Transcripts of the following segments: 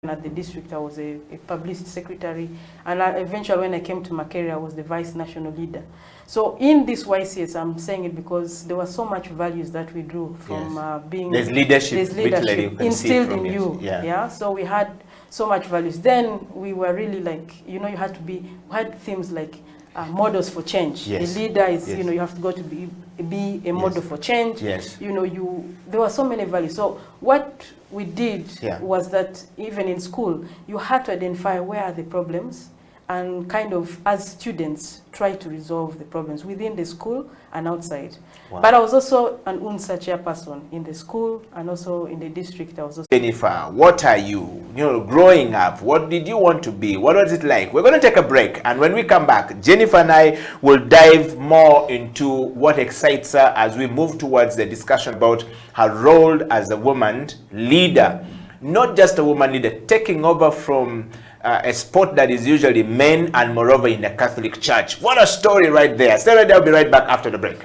At the district, I was a publicity secretary, and eventually when I came to Makerere, I was the vice national leader. So in this YCS, I'm saying it because there was so much values that we drew from being... There's leadership instilled in you. Yeah. So we had so much values. Then we were really like, you know, you had themes like models for change. Yes. The leader is, you know, you have to go to be a model for change. Yes. You know, there were so many values. So what we did was that even in school, you had to identify where are the problems and kind of, as students, try to resolve the problems within the school and outside. Wow. But I was also an UNSA chairperson in the school and also in the district. I was also... Jennifer, what are you? You know, growing up, what did you want to be? What was it like? We're going to take a break, and when we come back, Jennifer and I will dive more into what excites her as we move towards the discussion about her role as a woman leader. Not just a woman leader, taking over from a sport that is usually men, and moreover in the Catholic Church. What a story right there. Stay right there. I'll be right back after the break.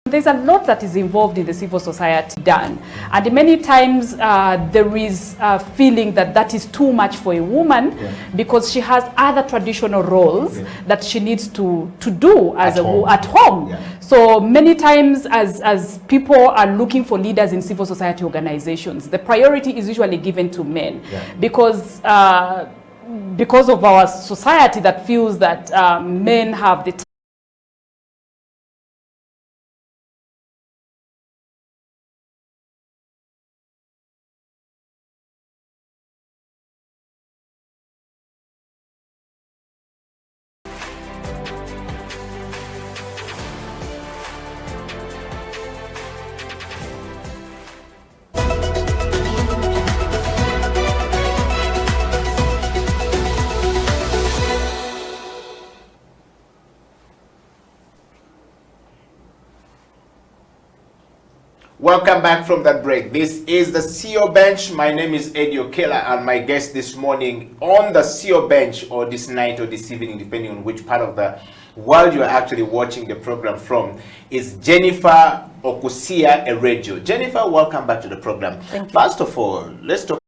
There's a lot that is involved in the civil society done, and many times there is a feeling that that is too much for a woman because she has other traditional roles that she needs to do as at home. Yeah. So many times as people are looking for leaders in civil society organizations, the priority is usually given to men because of our society that feels that men have the Welcome back from that break. This is the CEO Bench. My name is Eddie Okela, and my guest this morning on the CEO Bench, or this night or this evening, depending on which part of the world you are actually watching the program from, is Jennifer Okusia Erejo. Jennifer, welcome back to the program. Thank you. First of all, let's talk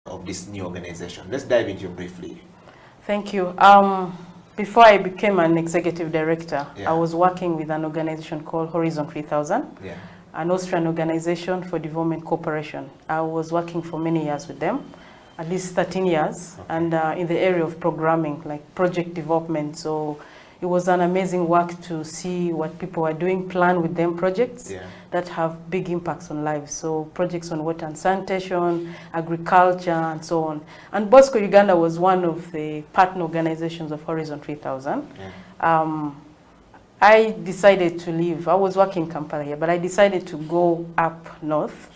of this new organization. Let's dive into it briefly. Thank you. Before I became an executive director, I was working with an organization called Horizon 3000, an Austrian organization for development cooperation. I was working for many years with them, at least 13 years, and in the area of programming, like project development. So it was an amazing work to see what people are doing, plan with them projects that have big impacts on lives. So projects on water and sanitation, agriculture, and so on. And Bosco Uganda was one of the partner organizations of Horizon 3000. I decided to leave. I was working in Kampala here, but I decided to go up north.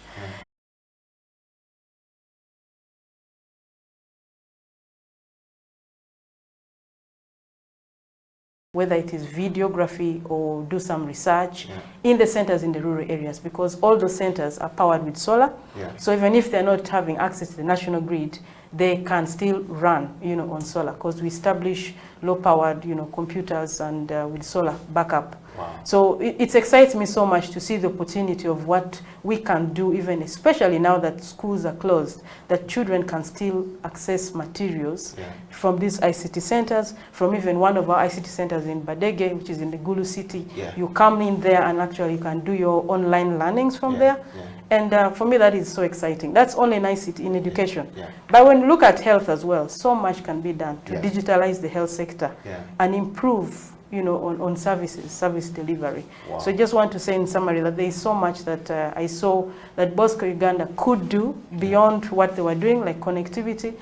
Whether it is videography or do some research in the centers in the rural areas, because all those centers are powered with solar. So even if they're not having access to the national grid, they can still run, you know, on solar, because we establish low-powered, you know, computers and with solar backup. So it excites me so much to see the opportunity of what we can do, even especially now that schools are closed, that children can still access materials from these ICT centers, from even one of our ICT centers in Badege, which is in the Gulu city. You come in there and actually you can do your online learnings from there. And for me, that is so exciting. That's only in ICT, in education. But when you look at health as well, so much can be done to digitalize the health sector and improve, you know, on service delivery. So I just want to say in summary that there is so much that I saw that Bosco Uganda could do beyond what they were doing, like connectivity,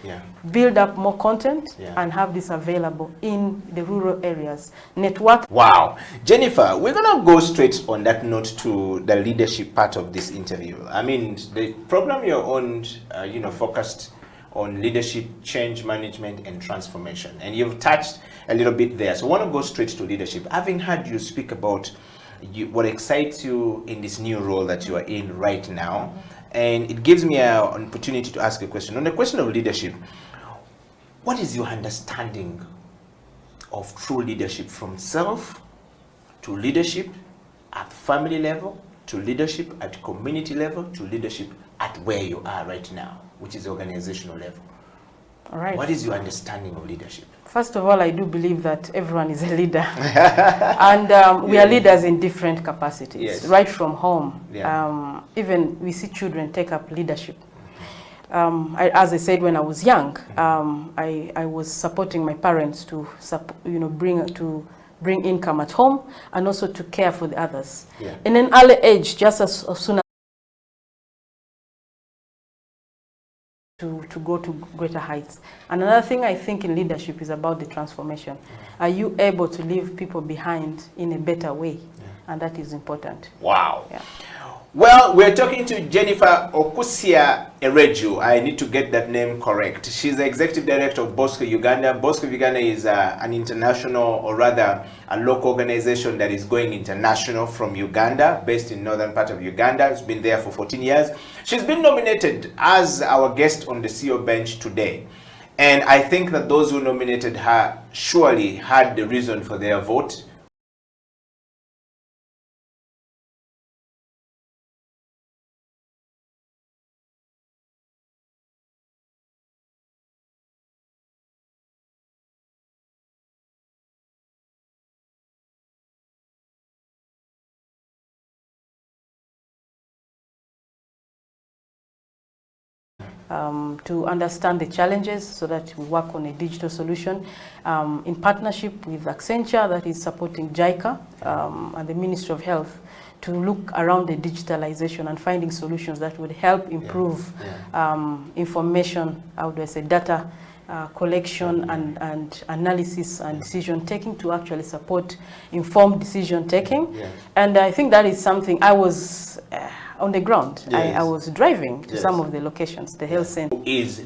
build up more content, and have this available in the rural areas. Network. Wow. Jennifer, we're going to go straight on that note to the leadership part of this interview. I mean, the program you're on, you know, focused on leadership, change management, and transformation. And you've touched a little bit there. So I want to go straight to leadership. Having heard you speak about what excites you in this new role that you are in right now, and it gives me an opportunity to ask a question. On the question of leadership, what is your understanding of true leadership, from self to leadership at family level, to leadership at community level, to leadership at where you are right now, which is organizational level? All right. What is your understanding of leadership? First of all, I do believe that everyone is a leader. And we are leaders in different capacities, yes. right from home. Yeah. Even we see children take up leadership. As I said, when I was young, I was supporting my parents to bring income at home, and also to care for the others. Yeah. In an early age, just as soon as to go to greater heights. And another thing I think in leadership is about the transformation. Are you able to leave people behind in a better way? Yeah. And that is important. Wow. Yeah. Well, we're talking to Jennifer Okusia Ereju. I need to get that name correct. She's the executive director of Bosco Uganda. Bosco Uganda is an international, or rather a local organization that is going international from Uganda, based in northern part of Uganda. It's been there for 14 years. She's been nominated as our guest on the CEO bench today. And I think that those who nominated her surely had the reason for their vote. To understand the challenges so that we work on a digital solution in partnership with Accenture, that is supporting JICA and the Ministry of Health, to look around the digitalization and finding solutions that would help improve information, how do I say, data collection and analysis and decision taking, to actually support informed decision taking. Yes. And I think that is something I was on the ground. Yes. I was driving to some of the locations, the health center. Is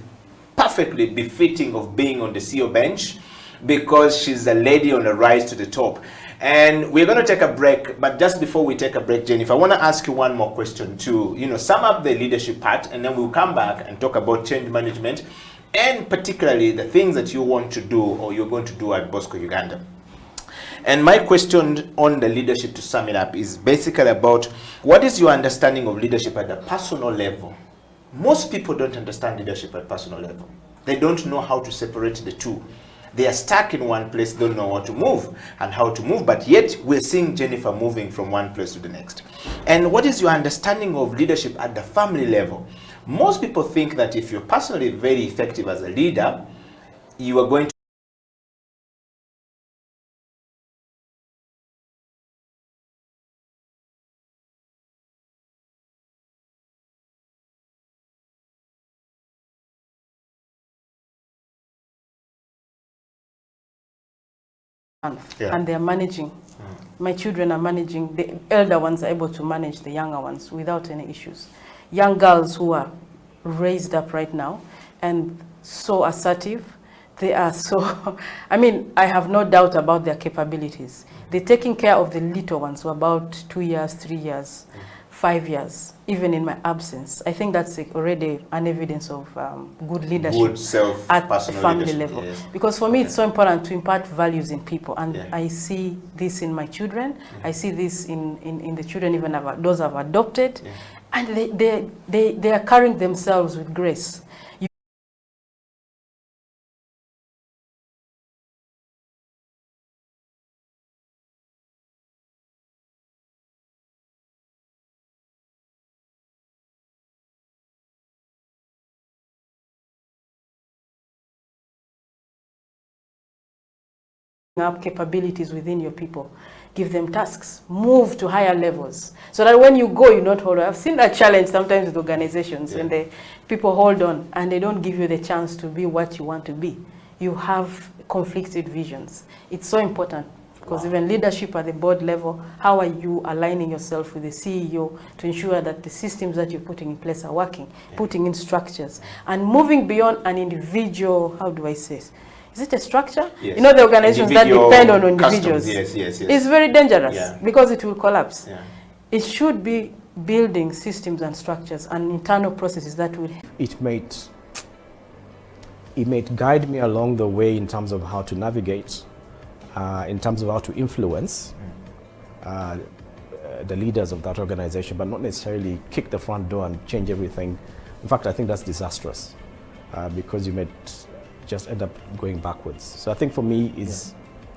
perfectly befitting of being on the CEO bench, because she's a lady on the rise to the top. And we're going to take a break, but just before we take a break, Jennifer, I want to ask you one more question to, sum up the leadership part, and then we'll come back and talk about change management, and particularly the things that you want to do or you're going to do at Bosco Uganda. And my question on the leadership, to sum it up, is basically about what is your understanding of leadership at the personal level? Most people don't understand leadership at personal level. They don't know how to separate the two. They are stuck in one place, don't know what to move and how to move, but yet we're seeing Jennifer moving from one place to the next. And what is your understanding of leadership at the family level? Most people think that if you're personally very effective as a leader, you are going to and they are managing. My children are managing, the elder ones are able to manage the younger ones without any issues. Young girls who are raised up right now and so assertive, they are so, I have no doubt about their capabilities. They're taking care of the little ones who are about 2 years, 3 years, 5 years, even in my absence. I think that's already an evidence of good leadership at the family level. Yes. Because for me, it's so important to impart values in people. And I see this in my children. I see this in the children, even those I've adopted. And they are carrying themselves with grace. Up capabilities within your people, give them tasks, move to higher levels, so that when you go, you not hold on. I've seen that challenge sometimes with organizations when the people hold on and they don't give you the chance to be what you want to be. You have conflicted visions. It's so important, because even leadership at the board level, how are you aligning yourself with the CEO to ensure that the systems that you're putting in place are working, putting in structures, and moving beyond an individual, how do I say, Is it a structure? Yes. You know, the organizations that depend on individuals. Yes, yes, yes. It's very dangerous Yeah. because it will collapse. Yeah. It should be building systems and structures and internal processes that will. It may guide me along the way in terms of how to navigate, in terms of how to influence the leaders of that organization, but not necessarily kick the front door and change everything. In fact, I think that's disastrous because you might just end up going backwards. So I think for me is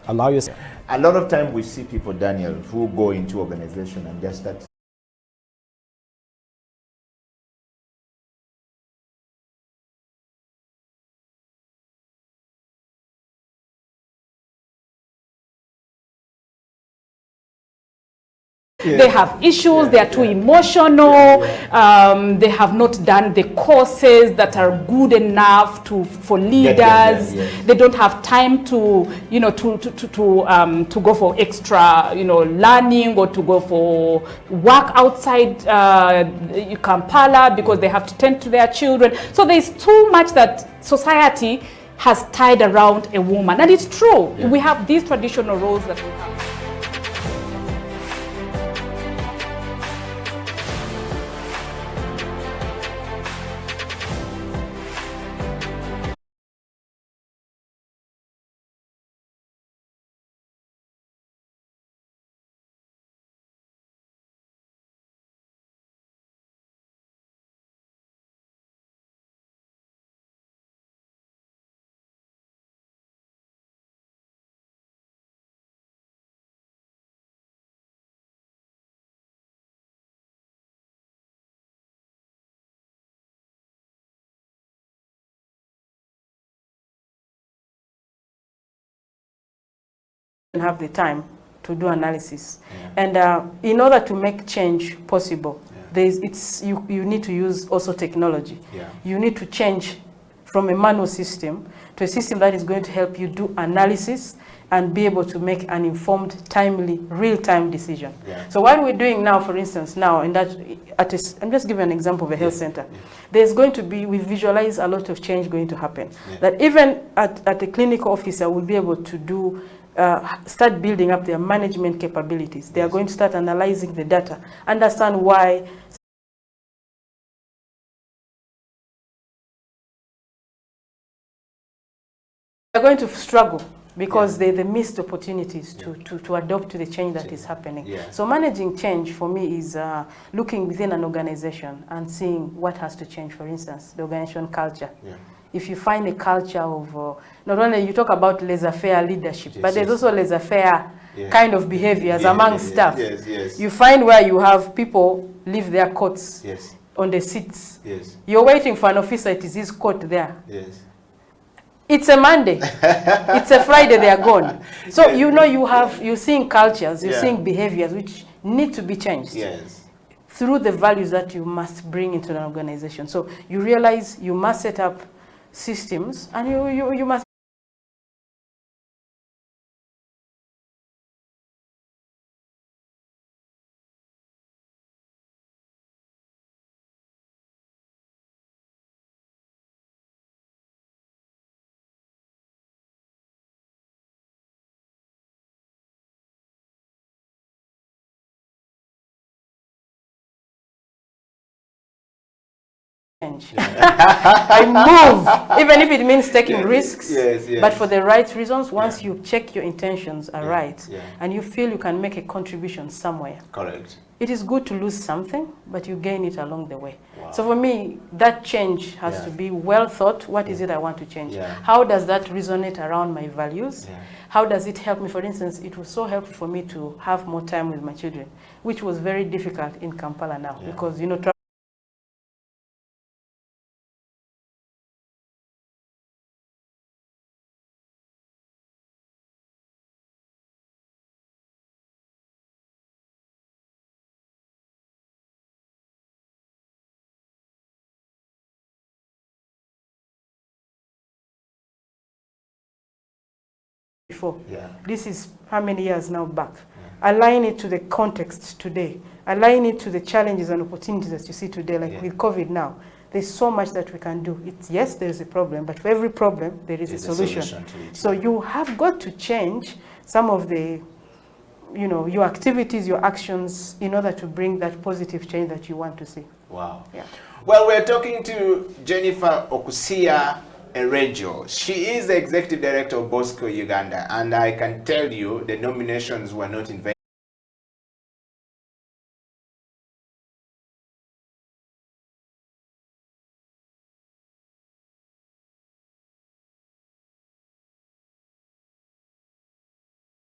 allow yourself. A lot of time we see people, Daniel, who go into organization and just start. They have issues, they are too emotional, they have not done the courses that are good enough for leaders. They don't have time to, you know, to go for extra, you know, learning or to go for work outside Kampala because they have to tend to their children. So there's too much that society has tied around a woman. And it's true, we have these traditional roles that we have. Have the time to do analysis, and in order to make change possible, you need to use also technology. You need to change from a manual system to a system that is going to help you do analysis and be able to make an informed, timely, real-time decision. So what we're doing now, for instance, I'm just giving an example of a health center. There's going to be, we visualize a lot of change going to happen. That even at a clinical officer will be able to do start building up their management capabilities. They are going to start analyzing the data, understand why they're going to struggle because they missed opportunities to adopt to the change that is happening. So managing change for me is looking within an organization and seeing what has to change. For instance, the organization culture. If you find a culture of, not only you talk about laissez-faire leadership, but there's also laissez-faire kind of behaviors among staff. You find where you have people leave their coats on the seats. You're waiting for an officer, it is his coat there. It's a Monday, it's a Friday, they are gone. So you know you're seeing cultures, you're seeing behaviors which need to be changed. Through the values that you must bring into an organization. So you realize you must set up systems, and you must change. I move, even if it means taking risks, but for the right reasons. Once you check your intentions are right, and you feel you can make a contribution somewhere. Correct. It is good to lose something, but you gain it along the way. So for me, that change has to be well thought. What is it I want to change? How does that resonate around my values? How does it help me? For instance, it was so helpful for me to have more time with my children, which was very difficult in Kampala now, because, you know, before. This is how many years now back. Align it to the context today. Align it to the challenges and opportunities that you see today, like with COVID now. there's so much that we can do. Yes, there's a problem, but for every problem, there is a solution. To it. So you have got to change some of the, your activities, your actions, in order to bring that positive change that you want to see. Wow. Yeah. Well, we're talking to Jennifer Okusia Erejo. She is the Executive Director of Bosco Uganda, and I can tell you the nominations were not in vain.